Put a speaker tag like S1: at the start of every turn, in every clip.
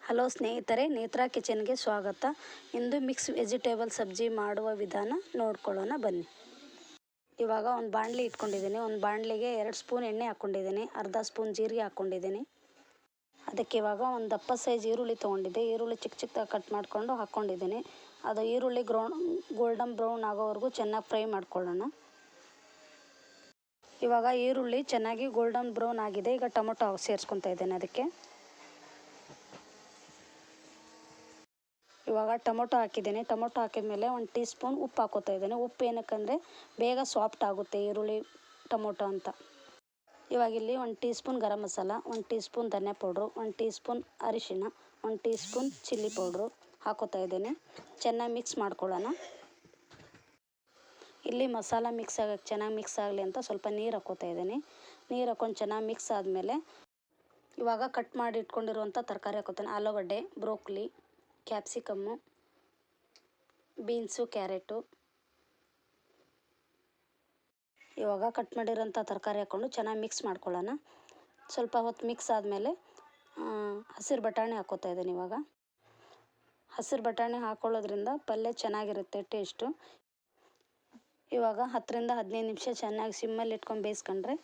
S1: Hello ಸ್ನೇಹಿತರೆ, ನೇತ್ರಾ ಕಿಚನ್ಗೆ ಸ್ವಾಗತ. ಇಂದು mix vegetable ಸಬ್ಜಿ ಮಾಡುವ ವಿಧಾನ ನೋಡ್ಕೊಳ್ಳೋಣ ಬನ್ನಿ. ಇವಾಗ ಒಂದು ಬಾಣಲಿ ಇಟ್ಕೊಂಡಿದ್ದೀನಿ. ಒಂದು ಬಾಣಲಿಗೆ 2 ಸ್ಪೂನ್ ಎಣ್ಣೆ ಹಾಕ್ಕೊಂಡಿದ್ದೀನಿ. ಅರ್ಧ ಸ್ಪೂನ್ ಜೀರಿಗೆ ಹಾಕ್ಕೊಂಡಿದ್ದೀನಿ. ಅದಕ್ಕೆ ಇವಾಗ ಒಂದು ದಪ್ಪ ಸೈಜ್ ಈರುಳ್ಳಿ ತೊಗೊಂಡಿದ್ದೆ. ಈರುಳ್ಳಿ ಚಿಕ್ಕ ಚಿಕ್ಕದಾಗಿ ಕಟ್ ಮಾಡಿಕೊಂಡು ಹಾಕ್ಕೊಂಡಿದ್ದೀನಿ. ಅದು ಈರುಳ್ಳಿ ಗೋಲ್ಡನ್ ಬ್ರೌನ್ ಆಗೋವರೆಗೂ ಚೆನ್ನಾಗಿ ಫ್ರೈ ಮಾಡ್ಕೊಳ್ಳೋಣ. ಇವಾಗ ಈರುಳ್ಳಿ ಚೆನ್ನಾಗಿ ಗೋಲ್ಡನ್ ಬ್ರೌನ್ ಆಗಿದೆ. ಈಗ ಟೊಮೊಟೊ ಸೇರಿಸ್ಕೊತಾ ಇದ್ದೇನೆ. ಅದಕ್ಕೆ ಇವಾಗ ಟೊಮೊಟೊ ಹಾಕಿದ್ದೀನಿ. ಟೊಮೊಟೊ ಹಾಕಿದ ಮೇಲೆ 1 ಟೀ ಸ್ಪೂನ್ ಉಪ್ಪು ಹಾಕೋತಾ ಇದ್ದೀನಿ. ಉಪ್ಪು ಏನಕ್ಕಂದರೆ ಬೇಗ ಸಾಫ್ಟ್ ಆಗುತ್ತೆ ಈರುಳ್ಳಿ ಟೊಮೊಟೊ ಅಂತ. ಇವಾಗ ಇಲ್ಲಿ 1 tea spoon garam masala, 1 tea spoon ಧನಿಯಾ ಪೌಡ್ರು, 1 ಟೀ ಸ್ಪೂನ್ ಅರಿಶಿನ, 1 ಟೀ ಸ್ಪೂನ್ ಚಿಲ್ಲಿ ಪೌಡ್ರು ಹಾಕೋತಾ ಇದ್ದೀನಿ. ಚೆನ್ನಾಗಿ ಮಿಕ್ಸ್ ಮಾಡ್ಕೊಳ್ಳೋಣ. ಇಲ್ಲಿ ಮಸಾಲ ಚೆನ್ನಾಗಿ ಮಿಕ್ಸ್ ಆಗಲಿ ಅಂತ ಸ್ವಲ್ಪ ನೀರು ಹಾಕೋತಾ ಇದ್ದೀನಿ. ನೀರು ಹಾಕೊಂಡು ಚೆನ್ನಾಗಿ ಮಿಕ್ಸ್ ಆದಮೇಲೆ ಇವಾಗ ಕಟ್ ಮಾಡಿ ಇಟ್ಕೊಂಡಿರುವಂಥ ತರಕಾರಿ ಹಾಕೋತೀನಿ. ಆಲೂಗಡ್ಡೆ, ಬ್ರೋಕ್ಲಿ, ಕ್ಯಾಪ್ಸಿಕಮ್ಮು, ಬೀನ್ಸು, ಕ್ಯಾರೆಟು. ಇವಾಗ ಕಟ್ ಮಾಡಿರೋಂಥ ತರಕಾರಿ ಹಾಕ್ಕೊಂಡು ಚೆನ್ನಾಗಿ ಮಿಕ್ಸ್ ಮಾಡ್ಕೊಳ್ಳೋಣ. ಸ್ವಲ್ಪ ಹೊತ್ತು ಮಿಕ್ಸ್ ಆದಮೇಲೆ ಹಸಿರು ಬಟಾಣಿ ಹಾಕ್ಕೋತಾ ಇದ್ದೀನಿ. ಇವಾಗ ಹಸಿರು ಬಟಾಣಿ ಹಾಕ್ಕೊಳ್ಳೋದ್ರಿಂದ ಪಲ್ಯ ಚೆನ್ನಾಗಿರುತ್ತೆ ಟೇಸ್ಟು. ಇವಾಗ 10ರಿಂದ 15 ನಿಮಿಷ ಚೆನ್ನಾಗಿ ಸಿಮ್ಮಲ್ಲಿ ಇಟ್ಕೊಂಡು ಬೇಯಿಸ್ಕೊಂಡ್ರೆ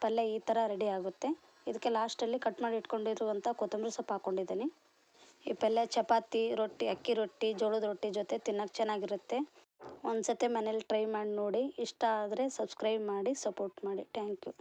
S1: ಪಲ್ಯ ಈ ಥರ ರೆಡಿ ಆಗುತ್ತೆ. ಇದಕ್ಕೆ ಲಾಸ್ಟಲ್ಲಿ ಕಟ್ ಮಾಡಿ ಇಟ್ಕೊಂಡಿರುವಂಥ ಕೊತ್ತಂಬರಿ ಸೊಪ್ಪು ಹಾಕ್ಕೊಂಡಿದ್ದೀನಿ. ಈ ಪಲ್ಯ ಚಪಾತಿ, ರೊಟ್ಟಿ, ಅಕ್ಕಿ ರೊಟ್ಟಿ, ಜೋಳದ ರೊಟ್ಟಿ ಜೊತೆ ತಿನ್ನೋಕ್ಕೆ ಚೆನ್ನಾಗಿರುತ್ತೆ. ಒಂದು ಸತಿ ಮನೇಲಿ ಟ್ರೈ ಮಾಡಿ ನೋಡಿ. ಇಷ್ಟ ಆದರೆ ಸಬ್ಸ್ಕ್ರೈಬ್ ಮಾಡಿ, ಸಪೋರ್ಟ್ ಮಾಡಿ. Thank you.